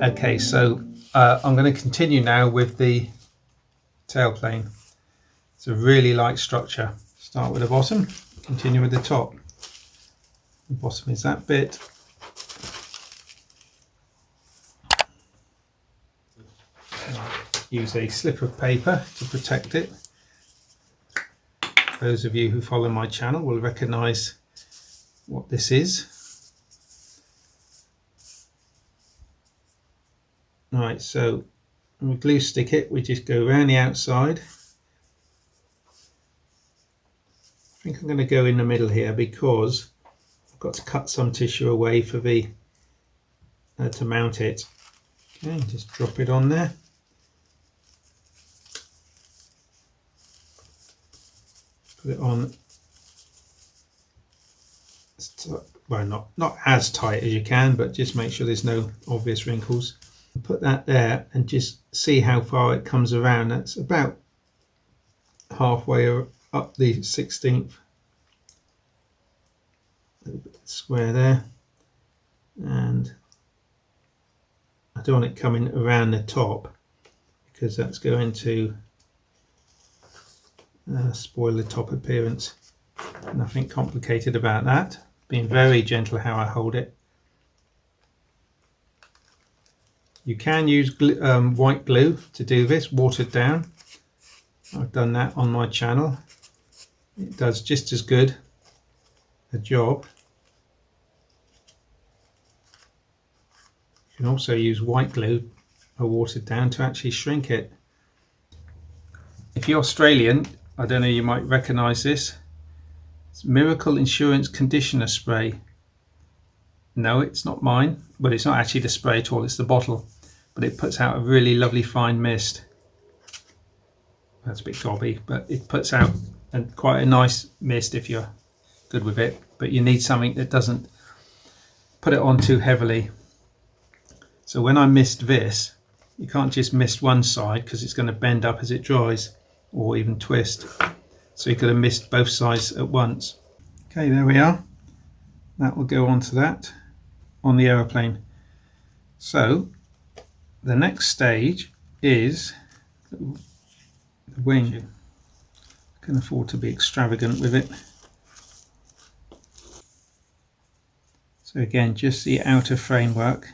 Okay, so I'm going to continue now with the tailplane. It's a really light structure. Start with the bottom, continue with the top. The bottom is that bit. Use a slip of paper to protect it. Those of you who follow my channel will recognise what this is. Right, so we glue stick it, we just go around the outside. I think I'm going to go in the middle here because I've got to cut some tissue away for the to mount it. Okay, just drop it on there. Put it on, well, not as tight as you can, but just make sure there's no obvious wrinkles. Put that there and just see how far it comes around. That's about halfway up the 16th. A little bit square there, and I don't want it coming around the top because that's going to spoil the top appearance. Nothing complicated about that. Being very gentle how I hold it. You can use white glue to do this, watered down. I've done that on my channel. It does just as good a job. You can also use white glue or watered down to actually shrink it. If you're Australian, I don't know, you might recognise this. It's Miracle Insurance Conditioner Spray. No, it's not mine. Well, it's not actually the spray at all, it's the bottle. But it puts out a really lovely fine mist. That's a bit gobby, but it puts out quite a nice mist if you're good with it. But you need something that doesn't put it on too heavily. So when I mist this, you can't just mist one side because it's going to bend up as it dries or even twist. So you've got to mist both sides at once. Okay, there we are. That will go onto that on the aeroplane. So the next stage is the wing. I can afford to be extravagant with it. So again, just the outer framework.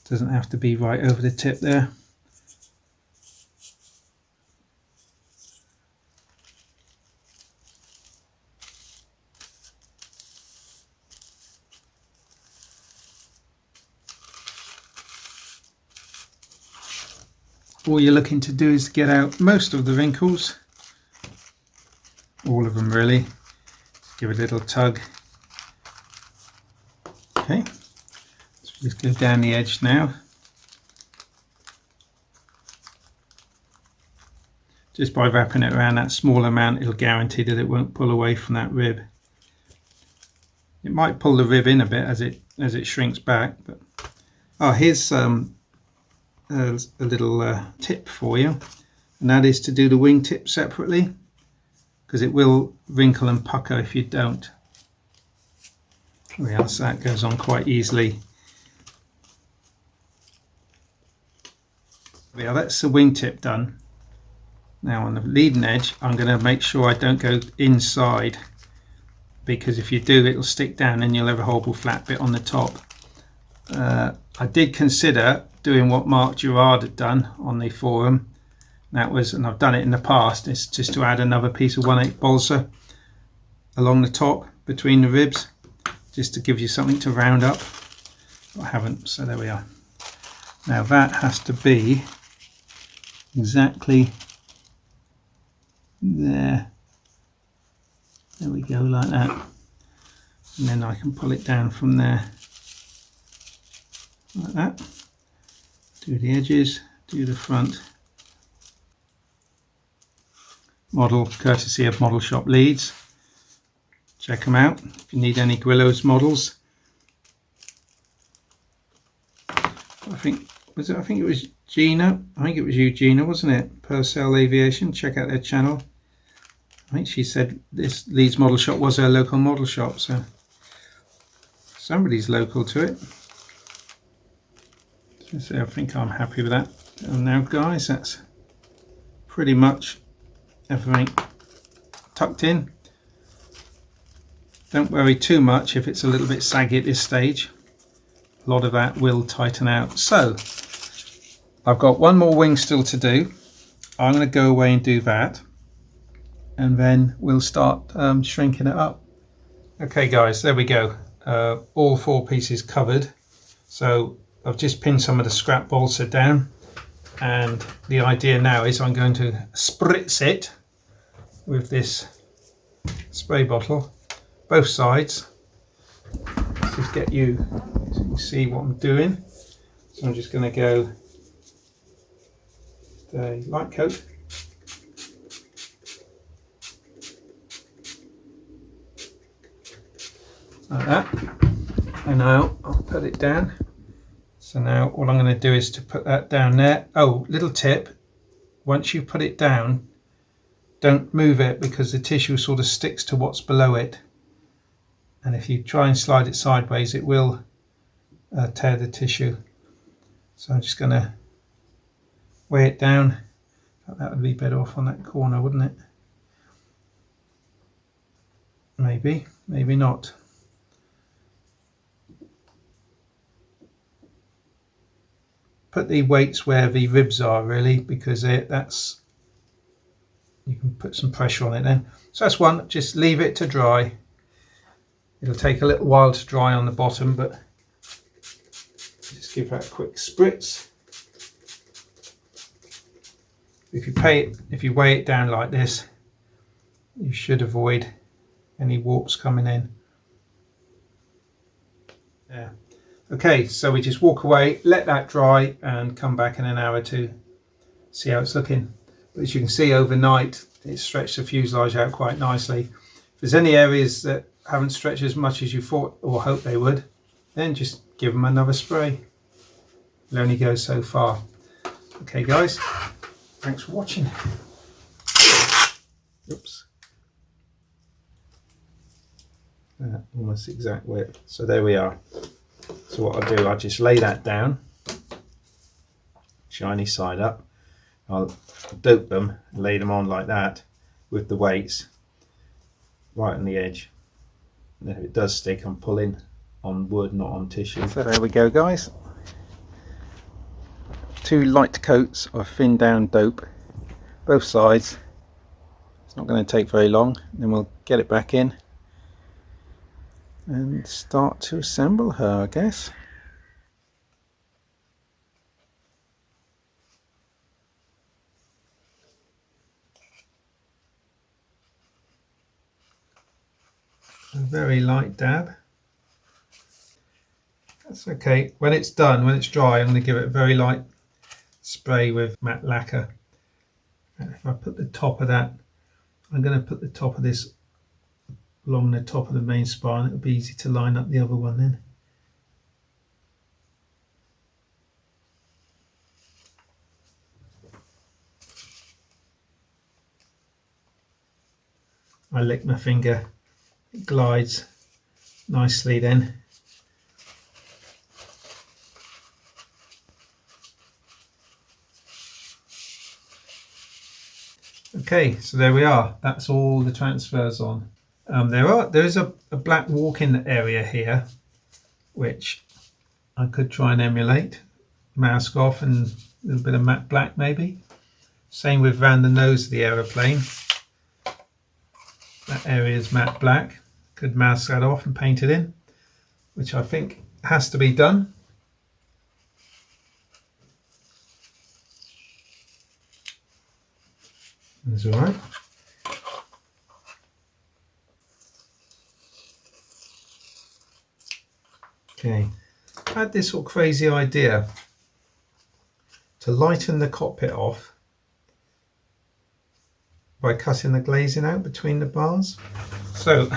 Doesn't have to be right over the tip there. All you're looking to do is get out most of the wrinkles, all of them really. Give it a little tug. Okay, so just go down the edge now. Just by wrapping it around that small amount, it'll guarantee that it won't pull away from that rib. It might pull the rib in a bit as it shrinks back, but here's a little tip for you, and that is to do the wingtip separately, because it will wrinkle and pucker if you don't. So that goes on quite easily. Yeah, that's the wingtip done. Now on the leading edge, I'm going to make sure I don't go inside, because if you do, it'll stick down and you'll have a horrible flat bit on the top. I did consider doing what Mark Gerard had done on the forum. That was, and I've done it in the past, it's just to add another piece of 1/8 balsa along the top between the ribs, just to give you something to round up. But I haven't, so there we are. Now that has to be exactly there. There we go, like that. And then I can pull it down from there. Like that. Do the edges, do the front. Model courtesy of Model Shop Leeds. Check them out if you need any Guillow's models. I think it was Gina. I think it was you, Gina, wasn't it? Purcell Aviation. Check out their channel. I think she said this Leeds Model Shop was her local model shop. So somebody's local to it. So I think I'm happy with that. And now guys, that's pretty much everything tucked in. Don't worry too much if it's a little bit saggy at this stage. A lot of that will tighten out. So I've got one more wing still to do. I'm going to go away and do that, and then we'll start shrinking it up. Okay guys, there we go. All 4 pieces covered. So I've just pinned some of the scrap balsa down, and the idea now is I'm going to spritz it with this spray bottle, both sides. Let's just get you so you can see what I'm doing. So I'm just going to go the light coat. Like that. And now I'll put it down. So now all I'm going to do is to put that down there. Oh, little tip, once you put it down, don't move it because the tissue sort of sticks to what's below it. And if you try and slide it sideways, it will tear the tissue. So I'm just going to weigh it down. That would be better off on that corner, wouldn't it? Maybe, maybe not. Put the weights where the ribs are really, because that's, you can put some pressure on it then. So that's one. Just leave it to dry. It'll take a little while to dry on the bottom, but just give that a quick spritz. If you weigh it down like this, you should avoid any warps coming in. Yeah. Okay, so we just walk away, let that dry, and come back in an hour or two, see how it's looking. But as you can see, overnight it stretched the fuselage out quite nicely. If there's any areas that haven't stretched as much as you thought or hoped they would, then just give them another spray. It'll only go so far. Okay guys, thanks for watching. Oops. Almost exact width. So there we are. So what I'll do, I'll just lay that down, shiny side up. I'll dope them and lay them on like that with the weights right on the edge. And if it does stick, I'm pulling on wood, not on tissue. So there we go guys. 2 light coats of thin down dope, both sides. It's not going to take very long. Then we'll get it back in and start to assemble her, I guess. A very light dab. That's okay. When it's done, when it's dry, I'm going to give it a very light spray with matte lacquer. And if I put the top of that, I'm going to put the top of this along the top of the main spine. It'll be easy to line up the other one then. I lick my finger, it glides nicely then. Okay, so there we are. That's all the transfers on. There is a black walk-in area here, which I could try and emulate. Mask off and a little bit of matte black maybe. Same with around the nose of the aeroplane. That area is matte black. Could mask that off and paint it in, which I think has to be done. That's all right. Okay, I had this sort of crazy idea to lighten the cockpit off by cutting the glazing out between the bars. So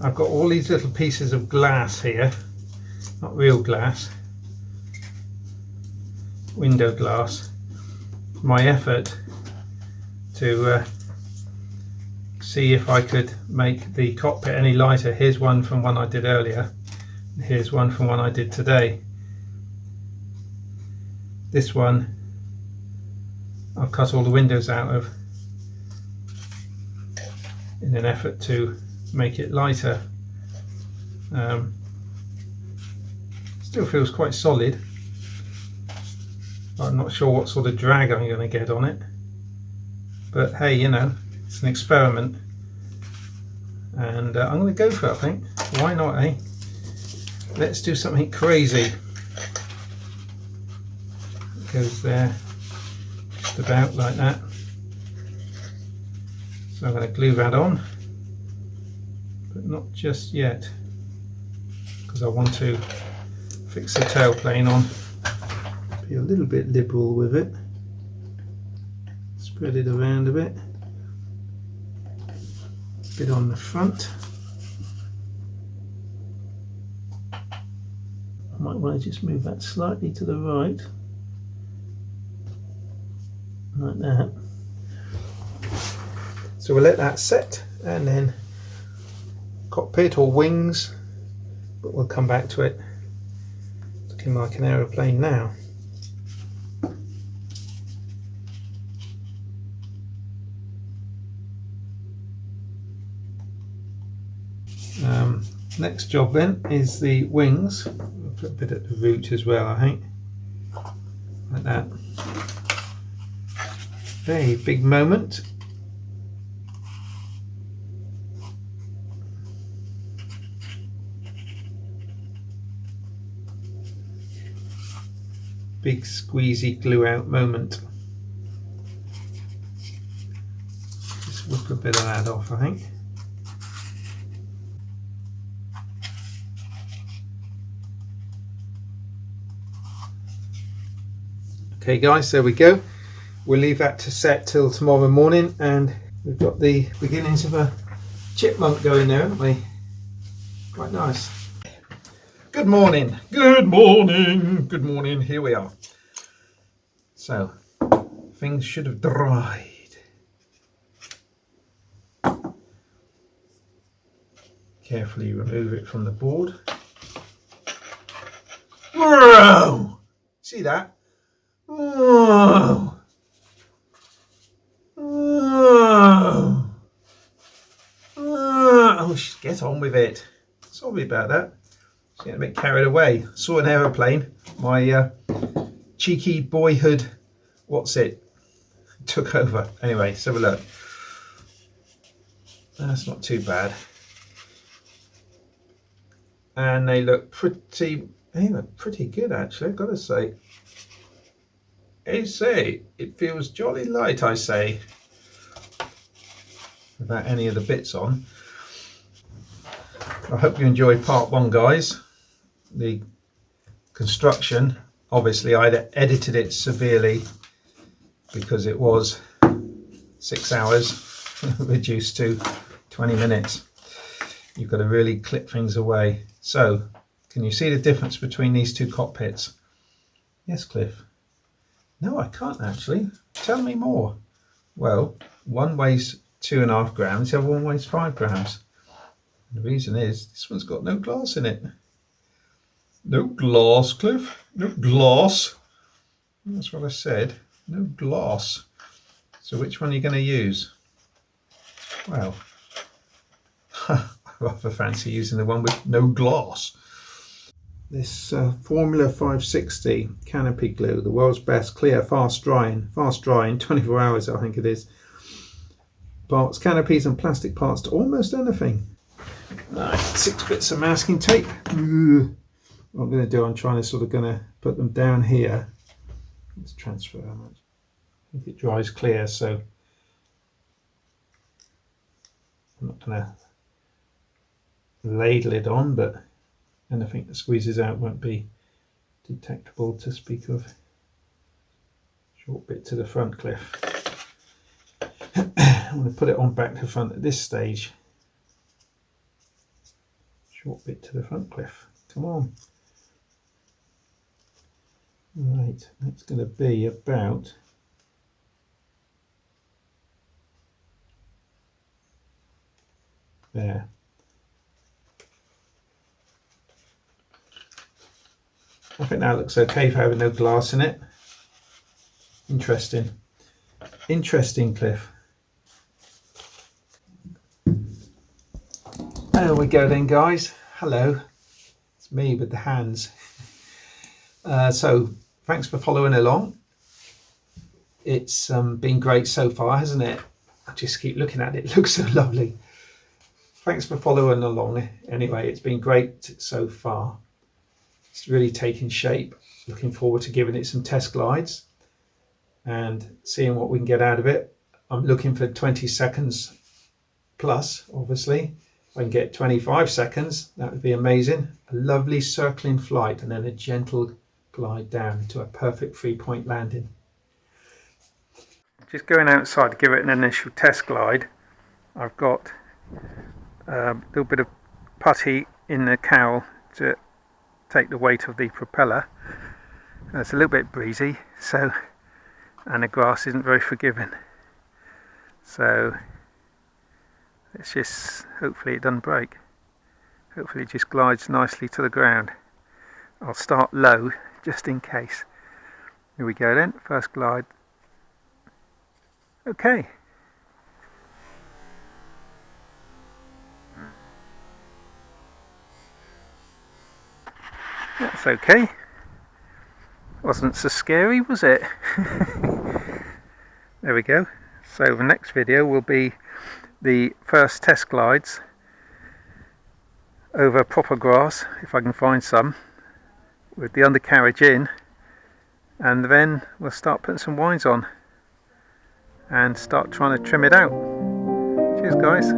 I've got all these little pieces of glass here, not real glass, window glass. My effort to see if I could make the cockpit any lighter. Here's one from one I did earlier. Here's one from one I did today. This one I've cut all the windows out of in an effort to make it lighter. Still feels quite solid. I'm not sure what sort of drag I'm going to get on it, but hey, you know, it's an experiment, and I'm going to go for it, I think. Why not, eh? Let's do something crazy. It goes there, just about like that. So I'm going to glue that on, but not just yet, because I want to fix the tailplane on. Be a little bit liberal with it. Spread it around a bit. Bit on the front. I might want to just move that slightly to the right, like that. So we'll let that set, and then cockpit or wings, but we'll come back to it. Looking like an aeroplane now. Next job then is the wings. I'll put a bit at the root as well, I think, like that. Very big moment. Big squeezy glue out moment. Just whip a bit of that off, I think. Okay guys, there we go. We'll leave that to set till tomorrow morning, and we've got the beginnings of a chipmunk going there, haven't we? Quite nice. Good morning, good morning, good morning. Here we are. So, things should have dried. Carefully remove it from the board. Whoa! See that? Whoa! Whoa! Oh, get on with it. Sorry about that. Just getting a bit carried away. Saw an aeroplane. My cheeky boyhood, took over. Anyway, let's have a look. That's not too bad. And they look pretty good actually, I've got to say. It feels jolly light, I say, without any of the bits on. I hope you enjoyed part one, guys. The construction, obviously I edited it severely because it was 6 hours reduced to 20 minutes. You've got to really clip things away. So, can you see the difference between these two cockpits? Yes, Cliff. No, I can't actually. Tell me more. Well, one weighs 2.5 grams, the other one weighs 5 grams. The reason is this one's got no glass in it. No glass, Cliff. No glass. That's what I said. No glass. So which one are you going to use? Well, I rather fancy using the one with no glass. This Formula 560 canopy glue, the world's best, clear, fast drying, 24 hours I think it is. Parts, canopies and plastic parts to almost anything. Right, 6 bits of masking tape. What I'm going to do, I'm trying to put them down here. Let's transfer how much. I think it dries clear, so I'm not going to ladle it on, but anything that squeezes out won't be detectable to speak of. Short bit to the front, Cliff. I'm going to put it on back to front at this stage. Short bit to the front, Cliff. Come on. Right, that's going to be about there. I think that looks okay for having no glass in it. Interesting. Interesting, Cliff. There we go then, guys. Hello. It's me with the hands. So thanks for following along. It's been great so far, hasn't it? I just keep looking at it. It looks so lovely. Thanks for following along. Anyway, it's been great so far. It's really taking shape. Looking forward to giving it some test glides and seeing what we can get out of it. I'm looking for 20 seconds plus, obviously. If I can get 25 seconds, that would be amazing. A lovely circling flight and then a gentle glide down to a perfect 3-point landing. Just going outside to give it an initial test glide. I've got a little bit of putty in the cowl to take the weight of the propeller. It's a little bit breezy, so, and the grass isn't very forgiving. So it's just, hopefully it doesn't break. Hopefully it just glides nicely to the ground. I'll start low just in case. Here we go then, first glide. Okay. That's okay. Wasn't so scary, was it? There we go. So the next video will be the first test glides over proper grass, if I can find some, with the undercarriage in, and then we'll start putting some wines on and start trying to trim it out. Cheers guys.